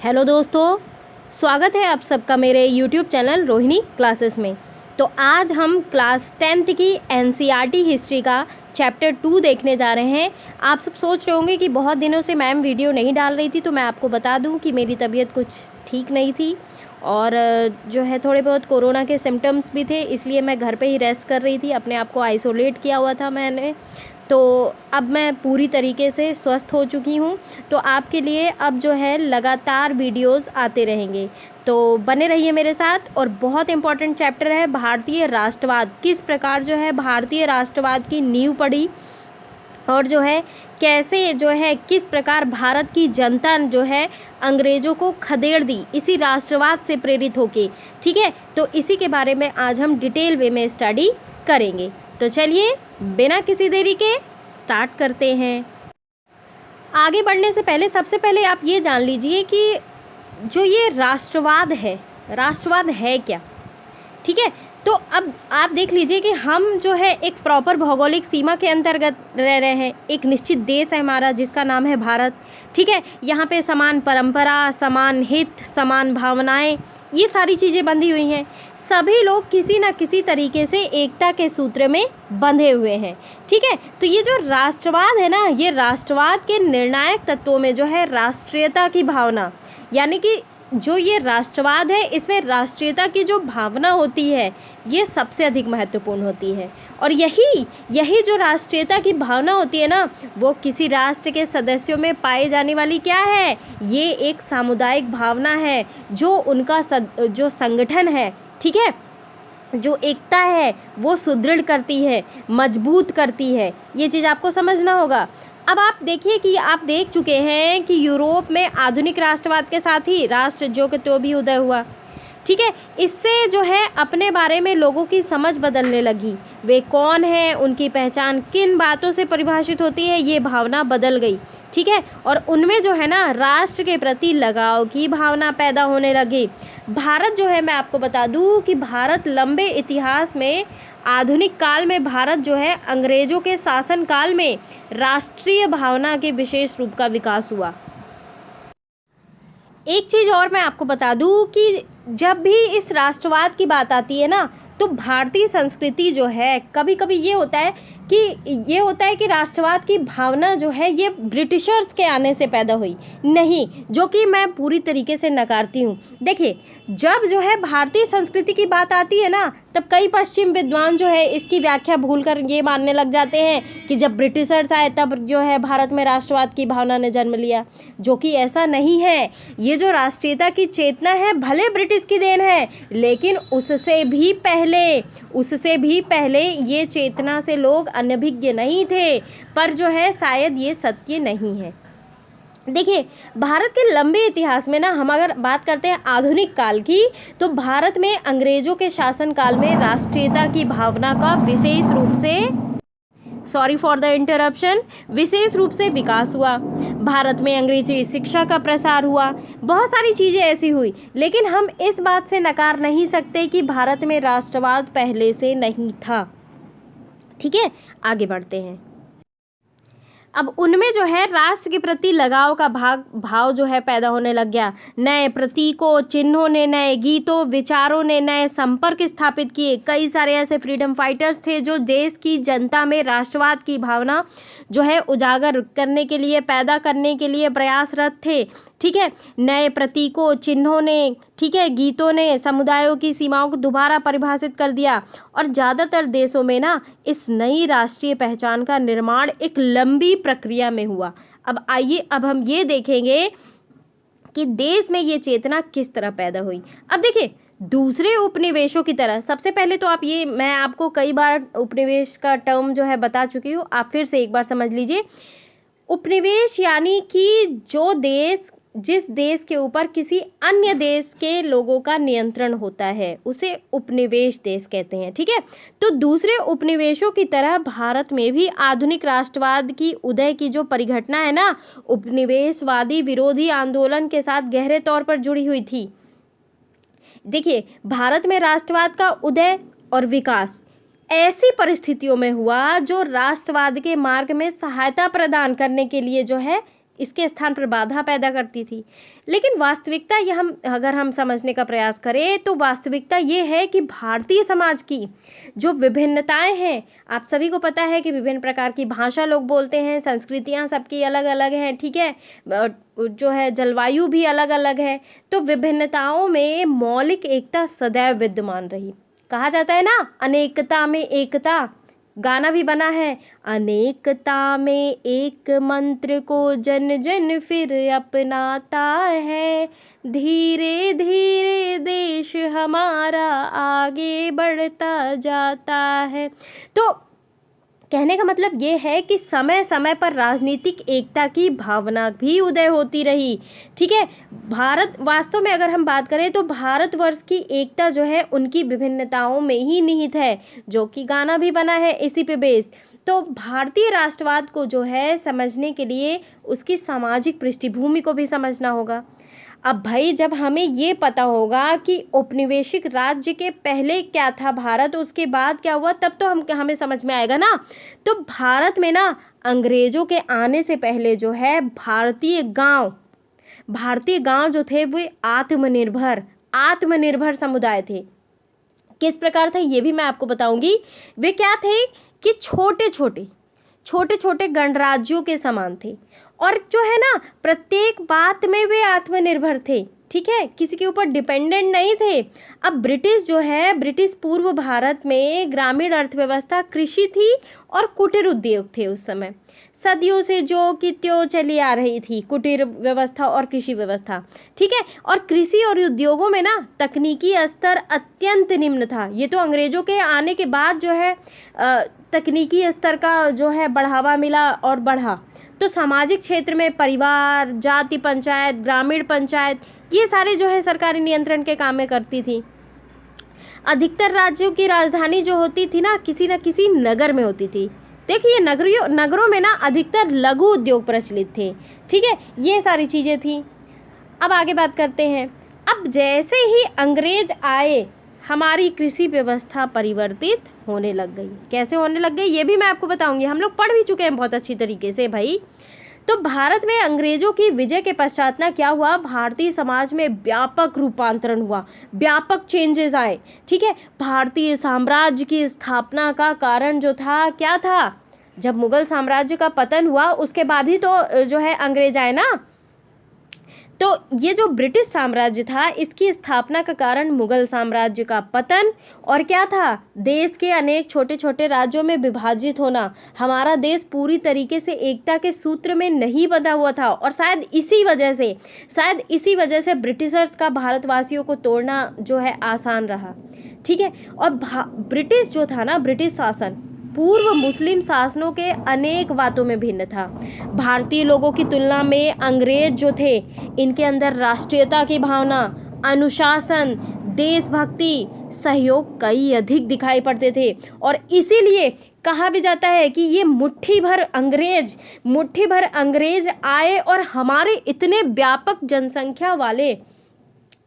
Hello दोस्तों, स्वागत है आप सबका मेरे यूट्यूब चैनल रोहिणी क्लासेस में। तो आज हम क्लास 10th की एनसीईआरटी हिस्ट्री का चैप्टर 2 देखने जा रहे हैं। आप सब सोच रहे होंगे कि बहुत दिनों से मैम वीडियो नहीं डाल रही थी, तो मैं आपको बता दूं कि मेरी तबीयत कुछ ठीक नहीं थी और जो है थोड़े बहुत कोरोना के सिम्टम्स भी थे, इसलिए मैं घर पे ही रेस्ट कर रही थी। अपने आप को आइसोलेट किया हुआ था मैंने। तो अब मैं पूरी तरीके से स्वस्थ हो चुकी हूँ। तो आपके लिए अब जो है लगातार वीडियोस आते रहेंगे, तो बने रहिए मेरे साथ। और बहुत इम्पॉर्टेंट चैप्टर है भारतीय राष्ट्रवाद, किस प्रकार जो है भारतीय राष्ट्रवाद की नींव पड़ी और जो है कैसे जो है किस प्रकार भारत की जनता जो है अंग्रेज़ों को खदेड़ दी इसी राष्ट्रवाद से प्रेरित होके। ठीक है, तो इसी के बारे में आज हम डिटेल वे में स्टडी करेंगे। तो चलिए बिना किसी देरी के स्टार्ट करते हैं। आगे बढ़ने से पहले सबसे पहले आप ये जान लीजिए कि जो ये राष्ट्रवाद है क्या। ठीक है, तो अब आप देख लीजिए कि हम जो है एक प्रॉपर भौगोलिक सीमा के अंतर्गत रह रहे हैं। एक निश्चित देश है हमारा जिसका नाम है भारत। ठीक है, यहाँ पे समान परंपरा, समान हित, समान भावनाएं, ये सारी चीज़ें बंधी हुई हैं। सभी लोग किसी न किसी तरीके से एकता के सूत्र में बंधे हुए हैं। ठीक है, तो ये जो राष्ट्रवाद है ना, ये राष्ट्रवाद के निर्णायक तत्वों में जो है राष्ट्रीयता की भावना, यानी कि जो ये राष्ट्रवाद है इसमें राष्ट्रीयता की जो भावना होती है ये सबसे अधिक महत्वपूर्ण होती है। और यही जो राष्ट्रीयता की भावना होती है ना, वो किसी राष्ट्र के सदस्यों में पाई जाने वाली क्या है, ये एक सामुदायिक भावना है जो उनका जो संगठन है, ठीक है, जो एकता है वो सुदृढ़ करती है, मजबूत करती है। ये चीज़ आपको समझना होगा। अब आप देखिए कि आप देख चुके हैं कि यूरोप में आधुनिक राष्ट्रवाद के साथ ही राष्ट्र जो के तो भी उदय हुआ। ठीक है, इससे जो है अपने बारे में लोगों की समझ बदलने लगी। वे कौन हैं, उनकी पहचान किन बातों से परिभाषित होती है, ये भावना बदल गई। ठीक है, और उनमें जो है ना राष्ट्र के प्रति लगाव की भावना पैदा होने लगी। भारत जो है, मैं आपको बता दूं कि भारत लंबे इतिहास में, आधुनिक काल में भारत जो है अंग्रेज़ों के शासन काल में राष्ट्रीय भावना के विशेष रूप का विकास हुआ। एक चीज़ और मैं आपको बता दूं कि जब भी इस राष्ट्रवाद की बात आती है ना, तो भारतीय संस्कृति जो है कभी कभी ये होता है कि राष्ट्रवाद की भावना जो है ये ब्रिटिशर्स के आने से पैदा हुई, नहीं, जो कि मैं पूरी तरीके से नकारती हूँ। देखिए, जब जो है भारतीय संस्कृति की बात आती है ना, तब कई पश्चिम विद्वान जो है इसकी व्याख्या भूलकर ये मानने लग जाते हैं कि जब ब्रिटिशर्स आए तब जो है भारत में राष्ट्रवाद की भावना ने जन्म लिया, जो कि ऐसा नहीं है। ये जो राष्ट्रीयता की चेतना है भले ब्रिटिश की देन है, लेकिन उससे भी पहले ये चेतना से लोग अनभिज्ञ नहीं थे। पर जो है शायद ये सत्य नहीं है। देखिए, भारत के लंबे इतिहास में ना, हम अगर बात करते हैं आधुनिक काल की, तो भारत में अंग्रेजों के शासन काल में राष्ट्रीयता की भावना का विशेष रूप से, सॉरी फॉर द इंटरप्शन, विशेष रूप से विकास हुआ। भारत में अंग्रेजी शिक्षा का प्रसार हुआ, बहुत सारी चीज़ें ऐसी हुई। लेकिन हम इस बात से नकार नहीं सकते कि भारत में राष्ट्रवाद पहले से नहीं था। ठीक है, आगे बढ़ते हैं। अब उनमें जो है राष्ट्र के प्रति लगाव का भाव जो है पैदा होने लग गया। नए प्रतीकों, चिन्हों ने, नए गीतों, विचारों ने नए संपर्क स्थापित किए। कई सारे ऐसे फ्रीडम फाइटर्स थे जो देश की जनता में राष्ट्रवाद की भावना जो है उजागर करने के लिए, पैदा करने के लिए प्रयासरत थे। ठीक है, नए प्रतीकों, चिन्हों ने, ठीक है, गीतों ने समुदायों की सीमाओं को दोबारा परिभाषित कर दिया। और ज़्यादातर देशों में ना इस नई राष्ट्रीय पहचान का निर्माण एक लंबी प्रक्रिया में हुआ। अब आइए, अब हम ये देखेंगे कि देश में ये चेतना किस तरह पैदा हुई। अब देखिए, दूसरे उपनिवेशों की तरह, सबसे पहले तो आप ये, मैं आपको कई बार उपनिवेश का टर्म जो है बता चुकी हूँ, आप फिर से एक बार समझ लीजिए। उपनिवेश यानी कि जिस देश के ऊपर किसी अन्य देश के लोगों का नियंत्रण होता है उसे उपनिवेश देश कहते हैं। ठीक है, तो दूसरे उपनिवेशों की तरह भारत में भी आधुनिक राष्ट्रवाद की उदय की जो परिघटना है ना, उपनिवेशवादी विरोधी आंदोलन के साथ गहरे तौर पर जुड़ी हुई थी। देखिए, भारत में राष्ट्रवाद का उदय और विकास ऐसी परिस्थितियों में हुआ जो राष्ट्रवाद के मार्ग में सहायता प्रदान करने के लिए जो है इसके स्थान पर बाधा पैदा करती थी। लेकिन वास्तविकता ये अगर हम समझने का प्रयास करें तो वास्तविकता ये है कि भारतीय समाज की जो विभिन्नताएं हैं, आप सभी को पता है कि विभिन्न प्रकार की भाषा लोग बोलते हैं, संस्कृतियां सबकी अलग अलग हैं, ठीक है, जो है जलवायु भी अलग अलग है, तो विभिन्नताओं में मौलिक एकता सदैव विद्यमान रही। कहा जाता है ना, अनेकता में एकता, गाना भी बना है, अनेकता में एक मंत्र को जन जन फिर अपनाता है, धीरे धीरे देश हमारा आगे बढ़ता जाता है। तो कहने का मतलब ये है कि समय समय पर राजनीतिक एकता की भावना भी उदय होती रही, ठीक है। भारत वास्तव में अगर हम बात करें तो भारतवर्ष की एकता जो है उनकी विभिन्नताओं में ही निहित है, जो कि गाना भी बना है इसी पे बेस्ड। तो भारतीय राष्ट्रवाद को जो है समझने के लिए उसकी सामाजिक पृष्ठभूमि को भी समझना होगा। अब भाई जब हमें ये पता होगा कि औपनिवेशिक राज्य के पहले क्या था भारत, उसके बाद क्या हुआ, तब तो हमें समझ में आएगा ना। तो भारत में ना अंग्रेजों के आने से पहले जो है भारतीय गांव जो थे वो आत्मनिर्भर समुदाय थे। किस प्रकार थे ये भी मैं आपको बताऊंगी। वे क्या थे कि छोटे छोटे गणराज्यों के समान थे, और जो है ना प्रत्येक बात में वे आत्मनिर्भर थे, ठीक है, किसी के ऊपर डिपेंडेंट नहीं थे। अब ब्रिटिश पूर्व भारत में ग्रामीण अर्थव्यवस्था कृषि थी और कुटीर उद्योग थे उस समय, सदियों से जो कि त्यों चली आ रही थी कुटीर व्यवस्था और कृषि व्यवस्था, ठीक है। और कृषि और उद्योगों में ना तकनीकी स्तर अत्यंत निम्न था। ये तो अंग्रेजों के आने के बाद जो है तकनीकी स्तर का जो है बढ़ावा मिला और बढ़ा। तो सामाजिक क्षेत्र में परिवार, जाति पंचायत, ग्रामीण पंचायत, ये सारे जो है सरकारी नियंत्रण के काम में करती थी। अधिकतर राज्यों की राजधानी जो होती थी ना किसी नगर में होती थी। देखिए नगरों में ना अधिकतर लघु उद्योग प्रचलित थे, ठीक है, ये सारी चीज़ें थी। अब आगे बात करते हैं। अब जैसे ही अंग्रेज आए हमारी कृषि व्यवस्था परिवर्तित होने लग गई। कैसे होने लग गई ये भी मैं आपको बताऊंगी, हम लोग पढ़ भी चुके हैं बहुत अच्छी तरीके से भाई। तो भारत में अंग्रेजों की विजय के पश्चात ना क्या हुआ, भारतीय समाज में व्यापक रूपांतरण हुआ, व्यापक चेंजेस आए, ठीक है। भारतीय साम्राज्य की स्थापना का कारण जो था क्या था, जब मुगल साम्राज्य का पतन हुआ उसके बाद ही तो जो है अंग्रेज आए ना। तो ये जो ब्रिटिश साम्राज्य था इसकी स्थापना का कारण मुगल साम्राज्य का पतन और क्या था, देश के अनेक छोटे छोटे राज्यों में विभाजित होना। हमारा देश पूरी तरीके से एकता के सूत्र में नहीं बंधा हुआ था, और शायद इसी वजह से ब्रिटिशर्स का भारतवासियों को तोड़ना जो है आसान रहा, ठीक है। और ब्रिटिश जो था ना, ब्रिटिश शासन पूर्व मुस्लिम शासनों के अनेक बातों में भिन्न था। भारतीय लोगों की तुलना में अंग्रेज जो थे इनके अंदर राष्ट्रीयता की भावना, अनुशासन, देशभक्ति, सहयोग कई अधिक दिखाई पड़ते थे। और इसीलिए कहा भी जाता है कि ये मुट्ठी भर अंग्रेज आए और हमारे इतने व्यापक जनसंख्या वाले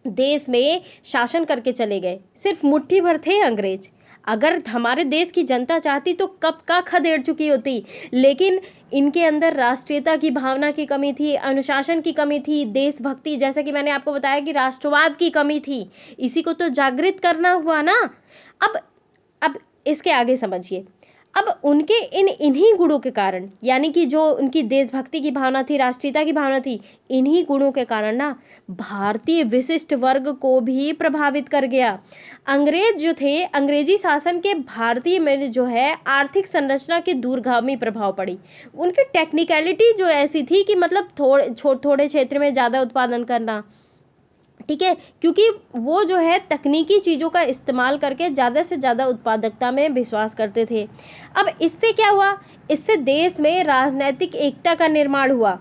देश में शासन करके चले गए। सिर्फ मुट्ठी भर थे अंग्रेज, अगर हमारे देश की जनता चाहती तो कब का खदेड़ चुकी होती। लेकिन इनके अंदर राष्ट्रीयता की भावना की कमी थी, अनुशासन की कमी थी, देशभक्ति, जैसा कि मैंने आपको बताया कि राष्ट्रवाद की कमी थी। इसी को तो जागृत करना हुआ ना। अब इसके आगे समझिए। अब उनके इन्हीं गुणों के कारण, यानी कि जो उनकी देशभक्ति की भावना थी, राष्ट्रीयता की भावना थी, इन्हीं गुणों के कारण ना भारतीय विशिष्ट वर्ग को भी प्रभावित कर गया। अंग्रेज जो थे, अंग्रेजी शासन के भारतीय में जो है आर्थिक संरचना के दूरगामी प्रभाव पड़ी। उनकी टेक्निकलिटी जो ऐसी थी कि मतलब थोड़े क्षेत्र में ज़्यादा उत्पादन करना, ठीक है, क्योंकि वो जो है तकनीकी चीज़ों का इस्तेमाल करके ज़्यादा से ज़्यादा उत्पादकता में विश्वास करते थे। अब इससे क्या हुआ, इससे देश में राजनीतिक एकता का निर्माण हुआ।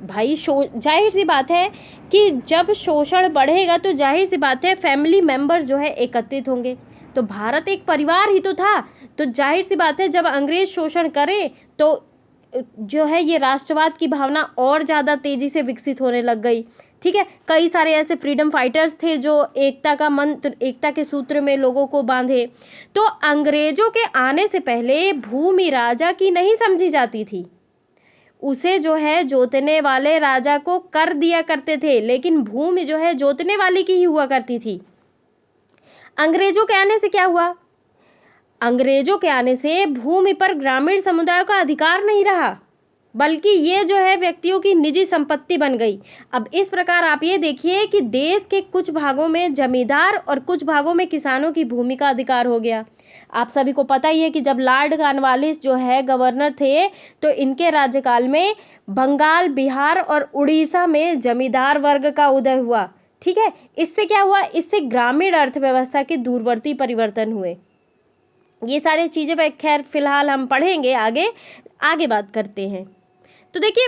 भाई जाहिर सी बात है कि जब शोषण बढ़ेगा तो जाहिर सी बात है फैमिली मेंबर जो है एकत्रित होंगे। तो भारत एक परिवार ही तो था, तो जाहिर सी बात है जब अंग्रेज शोषण करे तो जो है ये राष्ट्रवाद की भावना और ज़्यादा तेज़ी से विकसित होने लग गई, ठीक है। कई सारे ऐसे फ्रीडम फाइटर्स थे जो एकता के सूत्र में लोगों को बांधे। तो अंग्रेजों के आने से पहले भूमि राजा की नहीं समझी जाती थी, उसे जो है जोतने वाले राजा को कर दिया करते थे, लेकिन भूमि जो है जोतने वाले की ही हुआ करती थी। अंग्रेजों के आने से क्या हुआ? अंग्रेजों के आने से भूमि पर ग्रामीण समुदायों का अधिकार नहीं रहा, बल्कि ये जो है व्यक्तियों की निजी संपत्ति बन गई। अब इस प्रकार आप ये देखिए कि देश के कुछ भागों में जमींदार और कुछ भागों में किसानों की भूमि का अधिकार हो गया। आप सभी को पता ही है कि जब लॉर्ड कॉर्नवालिस जो है गवर्नर थे, तो इनके राज्यकाल में बंगाल, बिहार और उड़ीसा में जमींदार वर्ग का उदय हुआ। ठीक है, इससे क्या हुआ? इससे ग्रामीण अर्थव्यवस्था के दूरवर्ती परिवर्तन हुए। ये सारी चीज़ें पर खैर फिलहाल हम पढ़ेंगे, आगे बात करते हैं। तो देखिए,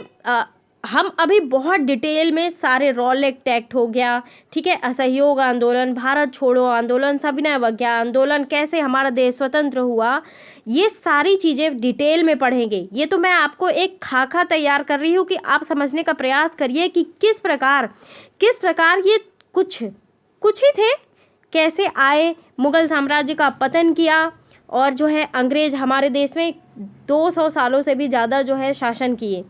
हम अभी बहुत डिटेल में सारे रॉलेट एक्ट हो गया, ठीक है, असहयोग आंदोलन, भारत छोड़ो आंदोलन, सविनय अवज्ञा आंदोलन, कैसे हमारा देश स्वतंत्र हुआ, ये सारी चीज़ें डिटेल में पढ़ेंगे। ये तो मैं आपको एक खाका तैयार कर रही हूँ कि आप समझने का प्रयास करिए कि किस प्रकार ये कुछ ही थे, कैसे आए, मुगल साम्राज्य का पतन किया और जो है अंग्रेज हमारे देश में 200 सालों से भी ज़्यादा जो है शासन किए,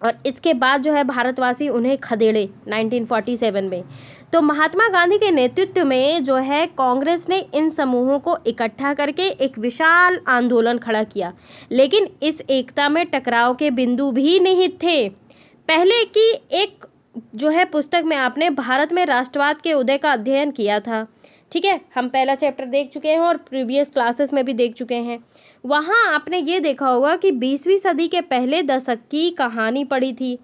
और इसके बाद जो है भारतवासी उन्हें खदेड़े 1947 में। तो महात्मा गांधी के नेतृत्व में जो है कांग्रेस ने इन समूहों को इकट्ठा करके एक विशाल आंदोलन खड़ा किया, लेकिन इस एकता में टकराव के बिंदु भी निहित थे। पहले की एक जो है पुस्तक में आपने भारत में राष्ट्रवाद के उदय का अध्ययन किया था, ठीक है, हम पहला चैप्टर देख चुके हैं और प्रीवियस क्लासेस में भी देख चुके हैं। वहाँ आपने ये देखा होगा कि 20वीं सदी के पहले दशक की कहानी पढ़ी थी।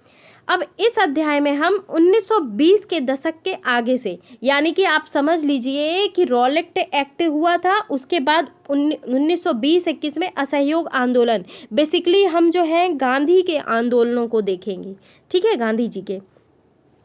अब इस अध्याय में हम 1920 के दशक के आगे से, यानी कि आप समझ लीजिए कि रॉलेट एक्ट हुआ था, उसके बाद 1920-21 में असहयोग आंदोलन, बेसिकली हम जो है गांधी के आंदोलनों को देखेंगे, ठीक है, गांधी जी के,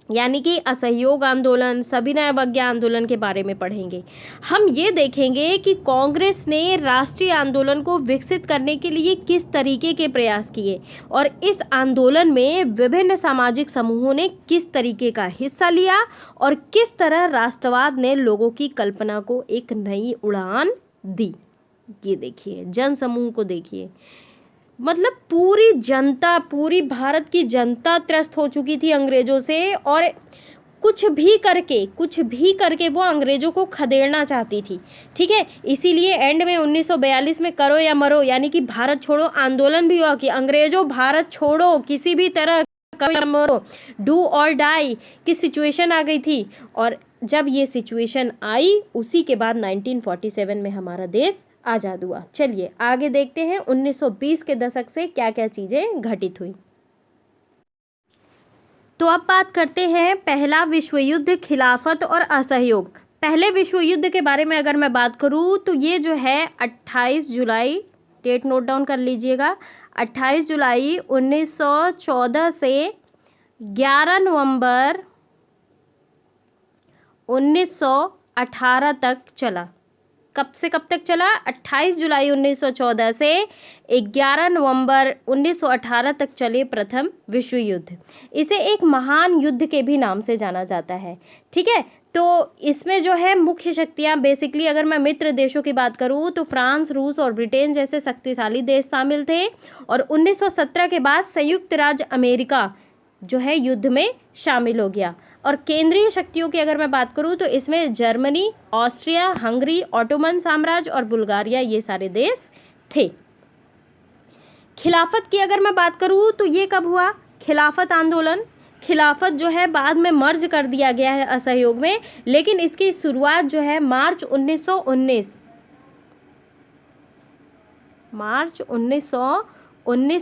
यानी कि असहयोग आंदोलन, सविनय अवज्ञा आंदोलन के बारे में पढ़ेंगे। हम ये देखेंगे कि कांग्रेस ने राष्ट्रीय आंदोलन को विकसित करने के लिए किस तरीके के प्रयास किए और इस आंदोलन में विभिन्न सामाजिक समूहों ने किस तरीके का हिस्सा लिया और किस तरह राष्ट्रवाद ने लोगों की कल्पना को एक नई उड़ान दी। ये देखिए, जन समूह को देखिए, मतलब पूरी जनता, पूरी भारत की जनता त्रस्त हो चुकी थी अंग्रेजों से, और कुछ भी करके वो अंग्रेजों को खदेड़ना चाहती थी, ठीक है। इसीलिए एंड में 1942 में करो या मरो, यानी कि भारत छोड़ो आंदोलन भी हुआ कि अंग्रेजों भारत छोड़ो, किसी भी तरह करो या मरो, डू और डाई की सिचुएशन आ गई थी। और जब ये सिचुएशन आई, उसी के बाद 1947 में हमारा देश आज़ाद हुआ। चलिए आगे देखते हैं 1920 के दशक से क्या क्या चीज़ें घटित हुई। तो अब बात करते हैं पहला विश्व युद्ध, खिलाफत और असहयोग। पहले विश्व युद्ध के बारे में अगर मैं बात करूं तो ये जो है 28 जुलाई, डेट नोट डाउन कर लीजिएगा, 28 जुलाई 1914 से 11 नवंबर 1918 तक चला। कब से कब तक चला? 28 जुलाई 1914 से 11 नवंबर 1918 तक चले प्रथम विश्व युद्ध। इसे एक महान युद्ध के भी नाम से जाना जाता है, ठीक है। तो इसमें जो है मुख्य शक्तियां, बेसिकली अगर मैं मित्र देशों की बात करूं तो फ्रांस, रूस और ब्रिटेन जैसे शक्तिशाली देश शामिल थे, और 1917 के बाद संयुक्त राज्य अमेरिका जो है युद्ध में शामिल हो गया। और केंद्रीय शक्तियों की अगर मैं बात करूं तो इसमें जर्मनी, ऑस्ट्रिया, हंगरी, ऑटोमन साम्राज्य और बुल्गारिया, ये सारे देश थे। खिलाफत की अगर मैं बात करूं तो ये कब हुआ? खिलाफत आंदोलन, खिलाफत जो है बाद में मर्ज कर दिया गया है असहयोग में, लेकिन इसकी शुरुआत जो है मार्च 1919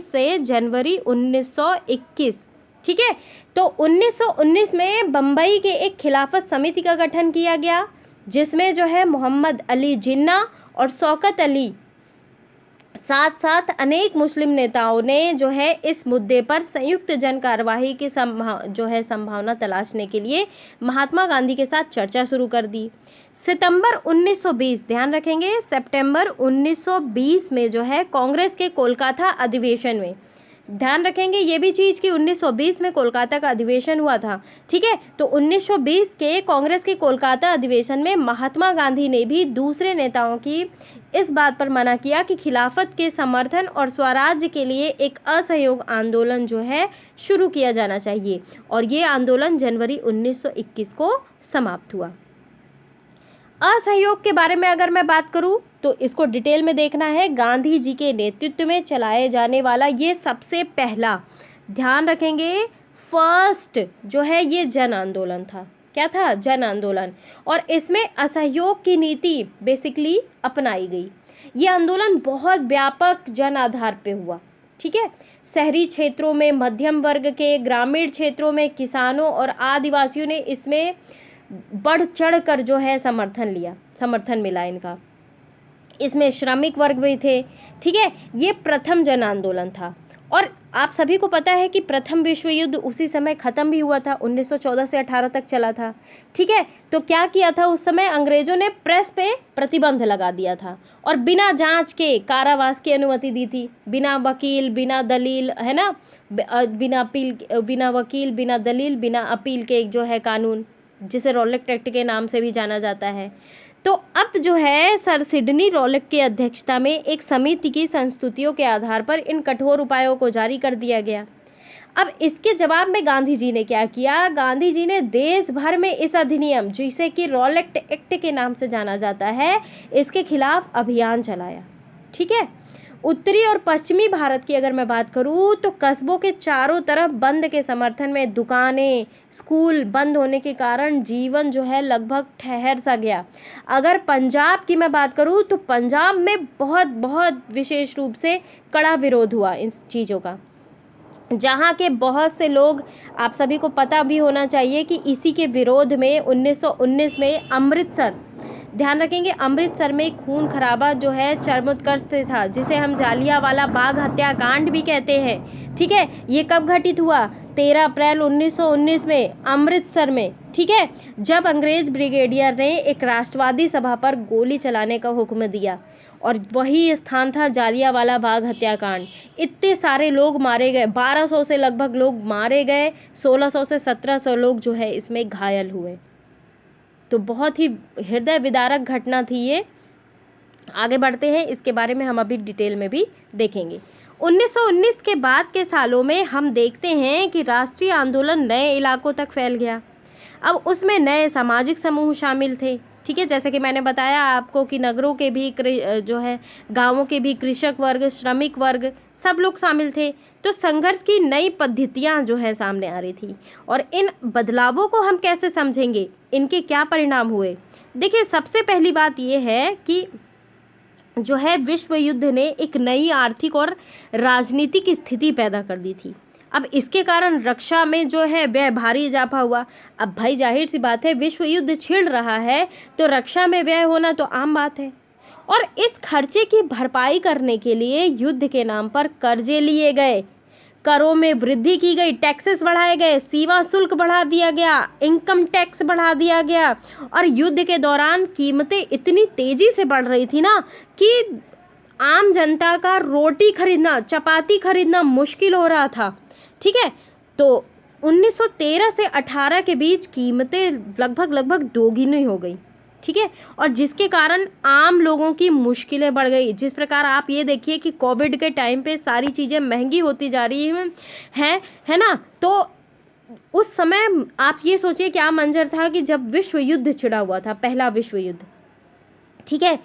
से जनवरी 1921, ठीक है। तो 1919 में बम्बई के एक खिलाफत समिति का गठन किया गया, जिसमें जो है मोहम्मद अली जिन्ना और शौकत अली, साथ साथ अनेक मुस्लिम नेताओं ने जो है इस मुद्दे पर संयुक्त जन कार्यवाही की संभावना तलाशने के लिए महात्मा गांधी के साथ चर्चा शुरू कर दी। सितंबर 1920, ध्यान रखेंगे, सितंबर 1920 में जो है कांग्रेस के कोलकाता अधिवेशन में, ध्यान रखेंगे ये भी चीज़ कि 1920 में कोलकाता का अधिवेशन हुआ था, ठीक है। तो 1920 के कांग्रेस के कोलकाता अधिवेशन में महात्मा गांधी ने भी दूसरे नेताओं की इस बात पर मना किया कि खिलाफत के समर्थन और स्वराज्य के लिए एक असहयोग आंदोलन जो है शुरू किया जाना चाहिए, और ये आंदोलन जनवरी 1921 को समाप्त हुआ। असहयोग के बारे में अगर मैं बात करूं तो इसको डिटेल में देखना है। गांधी जी के नेतृत्व में चलाए जाने वाला ये सबसे पहला, ध्यान रखेंगे, फर्स्ट जो है ये जन आंदोलन था। क्या था? जन आंदोलन। और इसमें असहयोग की नीति बेसिकली अपनाई गई। ये आंदोलन बहुत व्यापक जन आधार पे हुआ। ठीक है, शहरी क्षेत्रों में मध्यम वर्ग के, ग्रामीण क्षेत्रों में किसानों और आदिवासियों ने इसमें बढ़ चढ़ कर जो है समर्थन मिला इनका। इसमें श्रमिक वर्ग भी थे। ठीक है, ये प्रथम जन आंदोलन था। और आप सभी को पता है कि प्रथम विश्व युद्ध उसी समय ख़त्म भी हुआ था, 1914 से 18 तक चला था। ठीक है, तो क्या किया था उस समय? अंग्रेज़ों ने प्रेस पे प्रतिबंध लगा दिया था और बिना जांच के कारावास की अनुमति दी थी, बिना वकील, बिना दलील, है ना, बिना वकील, बिना दलील, बिना अपील के जो है कानून, जिसे रॉलेट एक्ट के नाम से भी जाना जाता है। तो अब जो है सर सिडनी रॉलेट की अध्यक्षता में एक समिति की संस्तुतियों के आधार पर इन कठोर उपायों को जारी कर दिया गया। अब इसके जवाब में गांधी जी ने क्या किया? गांधी जी ने देश भर में इस अधिनियम, जिसे कि रॉलेट एक्ट के नाम से जाना जाता है, इसके खिलाफ अभियान चलाया। ठीक है, उत्तरी और पश्चिमी भारत की अगर मैं बात करूं तो कस्बों के चारों तरफ बंद के समर्थन में दुकानें, स्कूल बंद होने के कारण जीवन जो है लगभग ठहर सा गया। अगर पंजाब की मैं बात करूं तो पंजाब में बहुत विशेष रूप से कड़ा विरोध हुआ इन चीज़ों का, जहाँ के बहुत से लोग, आप सभी को पता भी होना चाहिए कि इसी के विरोध में 1919 में अमृतसर, ध्यान रखेंगे, अमृतसर में खून खराबा जो है चरमोत्कर्ष पे था, जिसे हम जालियांवाला बाग हत्याकांड भी कहते हैं। ठीक है, ये कब घटित हुआ? 13 अप्रैल 1919 में अमृतसर में। ठीक है, जब अंग्रेज ब्रिगेडियर ने एक राष्ट्रवादी सभा पर गोली चलाने का हुक्म दिया, और वही स्थान था जालियांवाला बाग हत्याकांड। इतने सारे लोग मारे गए, 1200 से लगभग लोग मारे गए, 1600 से 1700 लोग जो है इसमें घायल हुए। तो बहुत ही हृदय विदारक घटना थी ये। आगे बढ़ते हैं, इसके बारे में हम अभी डिटेल में भी देखेंगे। 1919 के बाद के सालों में हम देखते हैं कि राष्ट्रीय आंदोलन नए इलाकों तक फैल गया। अब उसमें नए सामाजिक समूह शामिल थे। ठीक है, जैसे कि मैंने बताया आपको कि नगरों के भी जो है, गांवों के भी कृषक वर्ग, श्रमिक वर्ग, सब लोग शामिल थे। तो संघर्ष की नई पद्धतियां जो है सामने आ रही थी। और इन बदलावों को हम कैसे समझेंगे, इनके क्या परिणाम हुए? देखिए, सबसे पहली बात ये है कि जो है विश्व युद्ध ने एक नई आर्थिक और राजनीतिक स्थिति पैदा कर दी थी। अब इसके कारण रक्षा में जो है व्यय भारी इजाफा हुआ। अब भाई जाहिर सी बात है, विश्व युद्ध छिड़ रहा है तो रक्षा में व्यय होना तो आम बात है। और इस खर्चे की भरपाई करने के लिए युद्ध के नाम पर कर्जे लिए गए, करों में वृद्धि की गई, टैक्सेस बढ़ाए गए, सीमा शुल्क बढ़ा दिया गया, इनकम टैक्स बढ़ा दिया गया। और युद्ध के दौरान कीमतें इतनी तेजी से बढ़ रही थी ना कि आम जनता का रोटी खरीदना, चपाती खरीदना मुश्किल हो रहा था। ठीक है, तो 1913 से 18 के बीच कीमतें लगभग दोगुनी हो गई। ठीक है, और जिसके कारण आम लोगों की मुश्किलें बढ़ गई। जिस प्रकार आप ये देखिए कि कोविड के टाइम पे सारी चीज़ें महंगी होती जा रही हैं, है ना। तो उस समय आप ये सोचिए क्या मंजर था कि जब विश्व युद्ध छिड़ा हुआ था, पहला विश्व युद्ध। ठीक है,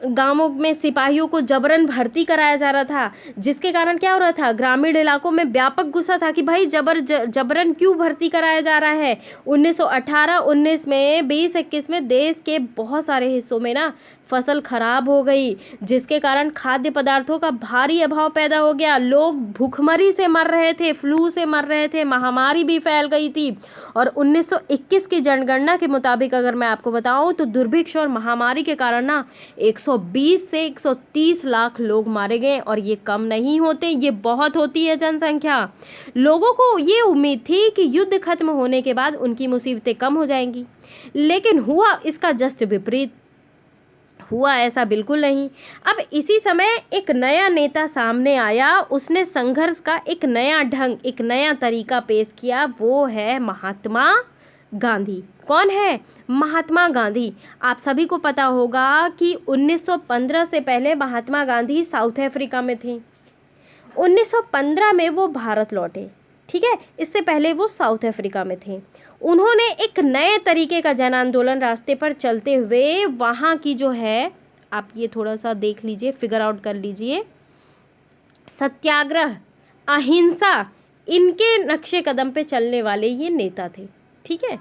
गांवों में सिपाहियों को जबरन भर्ती कराया जा रहा था, जिसके कारण क्या हो रहा था, ग्रामीण इलाकों में व्यापक गुस्सा था कि भाई जबरन क्यों भर्ती कराया जा रहा है। 1918-19 में 20-21 में देश के बहुत सारे हिस्सों में ना फसल खराब हो गई, जिसके कारण खाद्य पदार्थों का भारी अभाव पैदा हो गया। लोग भूखमरी से मर रहे थे, फ्लू से मर रहे थे, महामारी भी फैल गई थी। और 1921 की जनगणना के मुताबिक अगर मैं आपको बताऊं तो दुर्भिक्ष और महामारी के कारण ना 120 से 130 लाख लोग मारे गए। और ये कम नहीं होते, ये बहुत होती है जनसंख्या। लोगों को ये उम्मीद थी कि युद्ध खत्म होने के बाद उनकी मुसीबतें कम हो जाएंगी, लेकिन हुआ इसका जस्ट विपरीत। हुआ ऐसा बिल्कुल नहीं। अब इसी समय एक नया नेता सामने आया, उसने संघर्ष का एक नया ढंग, एक नया तरीका पेश किया, वो है महात्मा गांधी। कौन है? महात्मा गांधी। आप सभी को पता होगा कि 1915 से पहले महात्मा गांधी साउथ अफ्रीका में थे। 1915 में वो भारत लौटे, ठीक है। इससे पहले वो साउथ अफ्रीका में थे। उन्होंने एक नए तरीके का जन आंदोलन रास्ते पर चलते हुए वहाँ की जो है, आप ये थोड़ा सा देख लीजिए, फिगर आउट कर लीजिए, सत्याग्रह, अहिंसा, इनके नक्शे कदम पे चलने वाले ये नेता थे, ठीक है।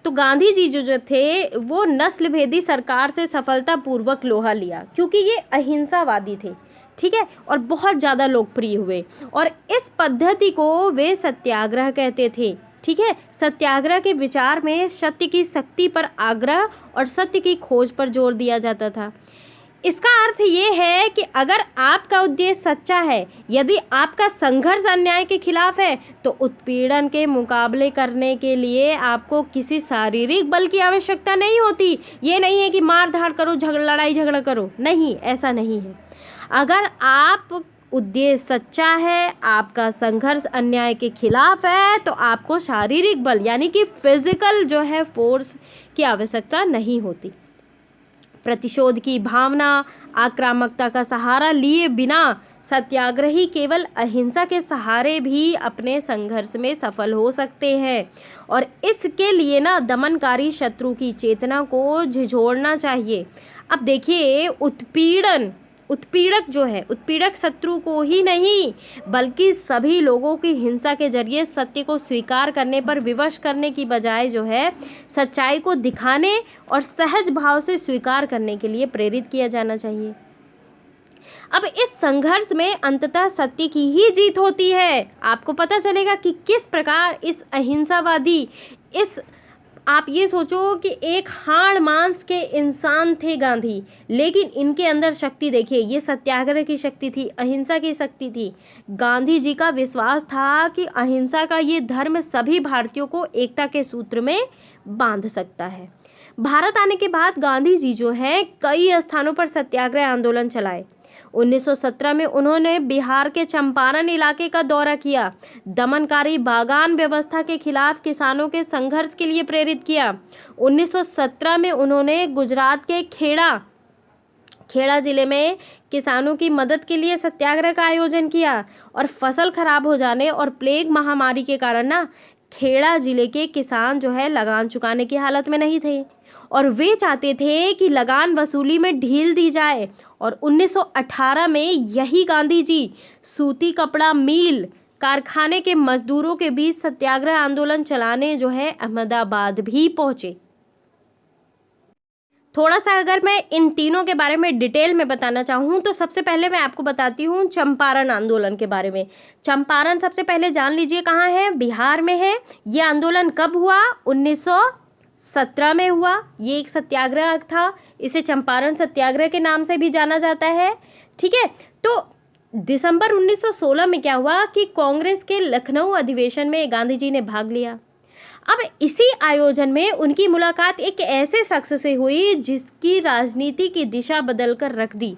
तो गांधी जी जो थे वो नस्ल भेदी सरकार से सफलतापूर्वक लोहा लिया, क्योंकि ये अहिंसावादी थे, ठीक है, और बहुत ज़्यादा लोकप्रिय हुए। और इस पद्धति को वे सत्याग्रह कहते थे, ठीक है। सत्याग्रह के विचार में सत्य की शक्ति पर आग्रह और सत्य की खोज पर जोर दिया जाता था। इसका अर्थ ये है कि अगर आपका उद्देश्य सच्चा है, यदि आपका संघर्ष अन्याय के खिलाफ है, तो उत्पीड़न के मुकाबले करने के लिए आपको किसी शारीरिक बल की आवश्यकता नहीं होती। ये नहीं है कि मार धाड़ करो, लड़ाई झगड़ा करो, नहीं, ऐसा नहीं है। अगर आप उद्देश्य सच्चा है, आपका संघर्ष अन्याय के खिलाफ है, तो आपको शारीरिक बल यानी कि फिजिकल जो है फोर्स की आवश्यकता नहीं होती। प्रतिशोध की भावना, आक्रामकता का सहारा लिए बिना सत्याग्रही केवल अहिंसा के सहारे भी अपने संघर्ष में सफल हो सकते हैं। और इसके लिए ना दमनकारी शत्रु की चेतना को झिझोड़ना चाहिए। अब देखिए, उत्पीड़क जो है, उत्पीड़क शत्रु को ही नहीं बल्कि सभी लोगों की हिंसा के जरिए सत्य को स्वीकार करने पर विवश करने की बजाय जो है सच्चाई को दिखाने और सहज भाव से स्वीकार करने के लिए प्रेरित किया जाना चाहिए। अब इस संघर्ष में अंततः सत्य की ही जीत होती है। आपको पता चलेगा कि किस प्रकार इस अहिंसावादी, इस, आप ये सोचो कि एक हाड़ मांस के इंसान थे गांधी, लेकिन इनके अंदर शक्ति देखिए, ये सत्याग्रह की शक्ति थी, अहिंसा की शक्ति थी। गांधी जी का विश्वास था कि अहिंसा का ये धर्म सभी भारतीयों को एकता के सूत्र में बांध सकता है। भारत आने के बाद गांधी जी जो है कई स्थानों पर सत्याग्रह आंदोलन चलाए। 1917 में उन्होंने बिहार के चंपारण इलाके का दौरा किया, दमनकारी बागान व्यवस्था के खिलाफ किसानों के संघर्ष के लिए प्रेरित किया। 1917 में उन्होंने गुजरात के खेड़ा जिले में किसानों की मदद के लिए सत्याग्रह का आयोजन किया। और फसल खराब हो जाने और प्लेग महामारी के कारण ना खेड़ा जिले के किसान जो है लगान चुकाने की हालत में नहीं थे, और वे चाहते थे कि लगान वसूली में ढील दी जाए। और 1918 में यही गांधी जी सूती कपड़ा मिल कारखाने के मजदूरों के बीच सत्याग्रह आंदोलन चलाने जो है अहमदाबाद भी पहुंचे। थोड़ा सा अगर मैं इन तीनों के बारे में डिटेल में बताना चाहूँ तो सबसे पहले मैं आपको बताती हूँ चंपारण आंदोलन के बारे में। चंपारण सबसे पहले जान लीजिए कहाँ है, बिहार में है। ये आंदोलन कब हुआ? 1917 में हुआ। ये एक सत्याग्रह था, इसे चंपारण सत्याग्रह के नाम से भी जाना जाता है, ठीक है। तो दिसंबर 1916 में क्या हुआ कि कांग्रेस के लखनऊ अधिवेशन में गांधी जी ने भाग लिया। अब इसी आयोजन में उनकी मुलाकात एक ऐसे शख्स से हुई जिसकी राजनीति की दिशा बदलकर रख दी।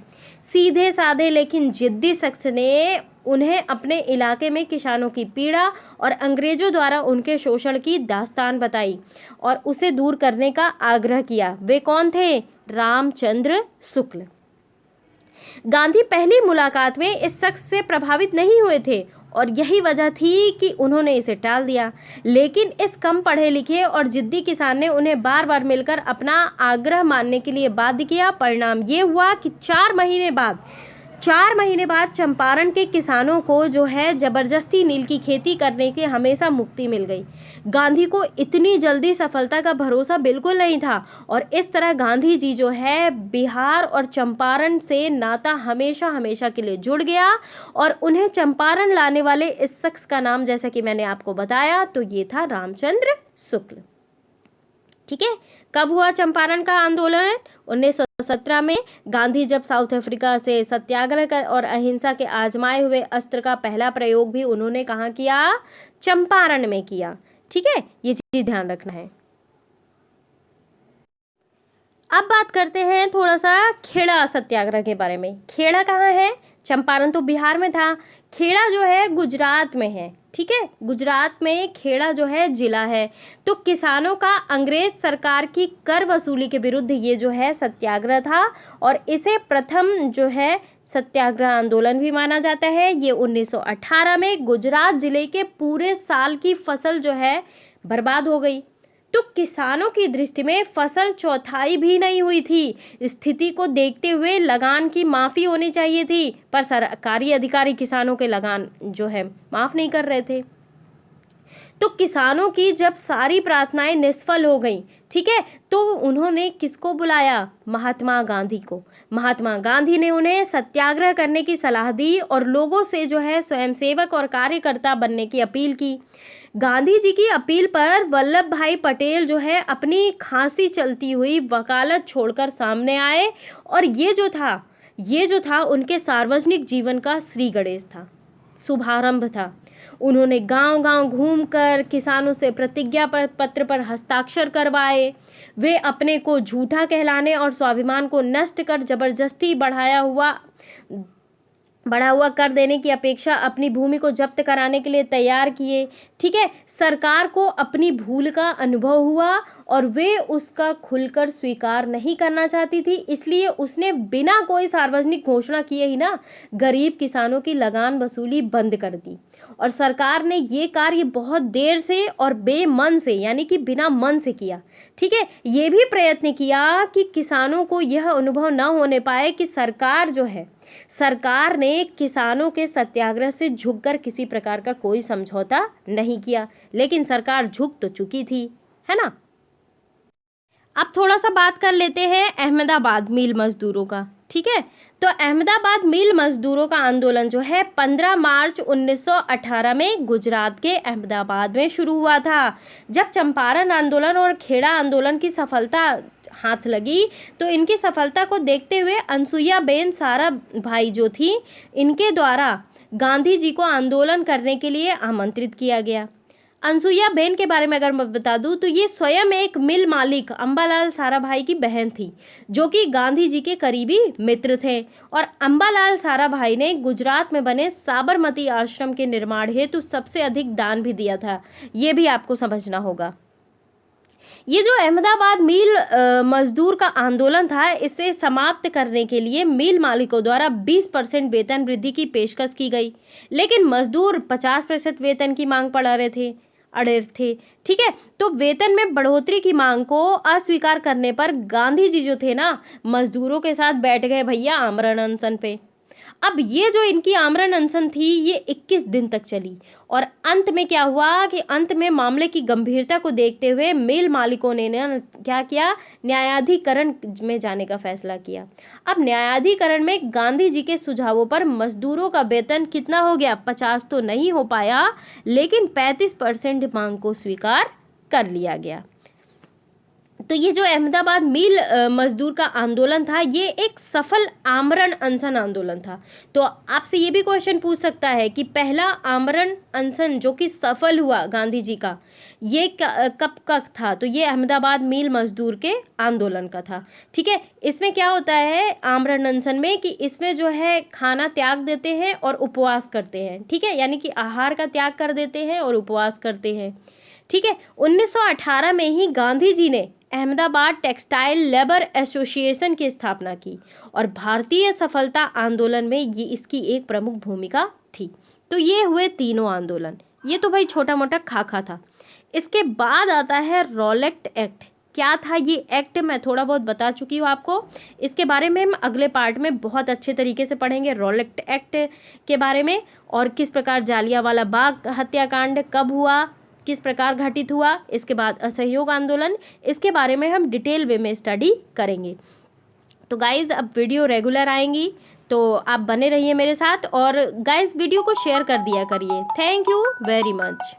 सीधे साधे लेकिन जिद्दी शख्स ने उन्हें अपने इलाके में किसानों की पीड़ा और अंग्रेजों द्वारा उनके शोषण की दास्तान बताई और उसे दूर करने का आग्रह किया। वे कौन थे? रामचंद्र शुक्ल। गांधी पहली मुलाकात में इस शख्स से प्रभावित नहीं हुए थे और यही वजह थी कि उन्होंने इसे टाल दिया। लेकिन इस कम पढ़े लिखे और जिद्दी किसान ने उन्हें बार बार मिलकर अपना आग्रह मानने के लिए बाध्य किया। परिणाम ये हुआ कि 4 महीने बाद चंपारण के किसानों को जो है जबरदस्ती नील की खेती करने की हमेशा मुक्ति मिल गई। गांधी को इतनी जल्दी सफलता का भरोसा बिल्कुल नहीं था और इस तरह गांधी जी जो है बिहार और चंपारण से नाता हमेशा हमेशा के लिए जुड़ गया। और उन्हें चंपारण लाने वाले इस शख्स का नाम, जैसा कि मैंने आपको बताया, तो ये था रामचंद्र शुक्ल, ठीक है। कब हुआ चंपारण का आंदोलन? 1917 में। गांधी जब साउथ अफ्रीका से सत्याग्रह और अहिंसा के आजमाए हुए अस्त्र का पहला प्रयोग भी उन्होंने कहाँ किया? चंपारण में किया, ठीक है। ये चीज ध्यान रखना है। अब बात करते हैं थोड़ा सा खेड़ा सत्याग्रह के बारे में। खेड़ा कहाँ है? चंपारण तो बिहार में था, खेड़ा जो है गुजरात में है, ठीक है, गुजरात में खेड़ा जो है जिला है। तो किसानों का अंग्रेज सरकार की कर वसूली के विरुद्ध ये जो है सत्याग्रह था और इसे प्रथम जो है सत्याग्रह आंदोलन भी माना जाता है। ये 1918 में गुजरात जिले के पूरे साल की फसल जो है बर्बाद हो गई। तो किसानों की दृष्टि में फसल चौथाई भी नहीं हुई थी। स्थिति को देखते हुए लगान की माफ़ी होनी चाहिए थी, पर सरकारी अधिकारी किसानों के लगान जो है माफ़ नहीं कर रहे थे। तो किसानों की जब सारी प्रार्थनाएं निष्फल हो गईं, ठीक है, तो उन्होंने किसको बुलाया? महात्मा गांधी को। महात्मा गांधी ने उन्हें सत्याग्रह करने की सलाह दी और लोगों से जो है स्वयंसेवक और कार्यकर्ता बनने की अपील की। गांधी जी की अपील पर वल्लभ भाई पटेल जो है अपनी खांसी चलती हुई वकालत छोड़कर सामने आए और ये जो था उनके सार्वजनिक जीवन का श्री गणेश था, शुभारंभ था। उन्होंने गांव-गांव घूमकर किसानों से प्रतिज्ञा पत्र पर हस्ताक्षर करवाए। वे अपने को झूठा कहलाने और स्वाभिमान को नष्ट कर जबरदस्ती बढ़ा हुआ कर देने की अपेक्षा अपनी भूमि को जब्त कराने के लिए तैयार किए, ठीक है। सरकार को अपनी भूल का अनुभव हुआ और वे उसका खुलकर स्वीकार नहीं करना चाहती थी, इसलिए उसने बिना कोई सार्वजनिक घोषणा किए ही ना गरीब किसानों की लगान वसूली बंद कर दी। और सरकार ने ये कार्य बहुत देर से और बेमन से यानी कि बिना मन से किया, ठीक है। ये भी प्रयत्न किया कि किसानों को यह अनुभव न होने पाए कि सरकार ने किसानों के सत्याग्रह से झुककर किसी प्रकार का कोई समझौता नहीं किया, लेकिन सरकार झुक तो चुकी थी, है ना। अब थोड़ा सा बात कर लेते हैं अहमदाबाद मिल मजदूरों का, ठीक है। तो अहमदाबाद मिल मजदूरों का आंदोलन जो है 15 मार्च 1918 में गुजरात के अहमदाबाद में शुरू हुआ था। जब चंपारण आंदोलन और खेड़ा आंदोलन की सफलता हाथ लगी तो इनकी सफलता को देखते हुए अनसुईया बेन साराभाई जो थी, इनके द्वारा गांधी जी को आंदोलन करने के लिए आमंत्रित किया गया। अनसुईया बेन के बारे में अगर मैं बता दूं तो ये स्वयं एक मिल मालिक अम्बालाल साराभाई की बहन थी, जो कि गांधी जी के करीबी मित्र थे। और अम्बालाल साराभाई ने गुजरात में बने साबरमती आश्रम के निर्माण हेतु सबसे अधिक दान भी दिया था, ये भी आपको समझना होगा। ये जो अहमदाबाद मिल मजदूर का आंदोलन था, इसे समाप्त करने के लिए मिल मालिकों द्वारा 20% वेतन वृद्धि की पेशकश की गई, लेकिन मजदूर 50% वेतन की मांग पर अड़े थे, ठीक है। तो वेतन में बढ़ोतरी की मांग को अस्वीकार करने पर गांधी जी जो थे ना, मजदूरों के साथ बैठ गए भैया आमरण अनशन पे। अब ये जो इनकी आमरण अनशन थी ये 21 दिन तक चली और अंत में क्या हुआ कि अंत में मामले की गंभीरता को देखते हुए मिल मालिकों ने क्या किया, न्यायाधिकरण में जाने का फैसला किया। अब न्यायाधिकरण में गांधी जी के सुझावों पर मजदूरों का वेतन कितना हो गया, 50 तो नहीं हो पाया, लेकिन 35% मांग को स्वीकार कर लिया गया। तो ये जो अहमदाबाद मिल मजदूर का आंदोलन था ये एक सफल आमरण अनशन आंदोलन था। तो आपसे ये भी क्वेश्चन पूछ सकता है कि पहला आमरण अनशन जो कि सफल हुआ गांधी जी का, ये कब का था? तो ये अहमदाबाद मिल मजदूर के आंदोलन का था, ठीक है। इसमें क्या होता है आमरण अनशन में कि इसमें जो है खाना त्याग देते हैं और उपवास करते हैं, ठीक है, यानी कि आहार का त्याग कर देते हैं और उपवास करते हैं, ठीक है। 1918 में ही गांधी जी ने अहमदाबाद टेक्सटाइल लेबर एसोसिएशन की स्थापना की और भारतीय सफलता आंदोलन में ये इसकी एक प्रमुख भूमिका थी। तो ये हुए तीनों आंदोलन, ये तो भाई छोटा मोटा खाका था। इसके बाद आता है रॉलेट एक्ट। क्या था ये एक्ट, मैं थोड़ा बहुत बता चुकी हूँ आपको, इसके बारे में हम अगले पार्ट में बहुत अच्छे तरीके से पढ़ेंगे रॉलेट एक्ट के बारे में, और किस प्रकार जालियांवाला बाग हत्याकांड कब हुआ, किस प्रकार घटित हुआ, इसके बाद असहयोग आंदोलन, इसके बारे में हम डिटेल वे में स्टडी करेंगे। तो गाइज़ अब वीडियो रेगुलर आएंगी तो आप बने रहिए मेरे साथ, और गाइज़ वीडियो को शेयर कर दिया करिए। Thank you very much.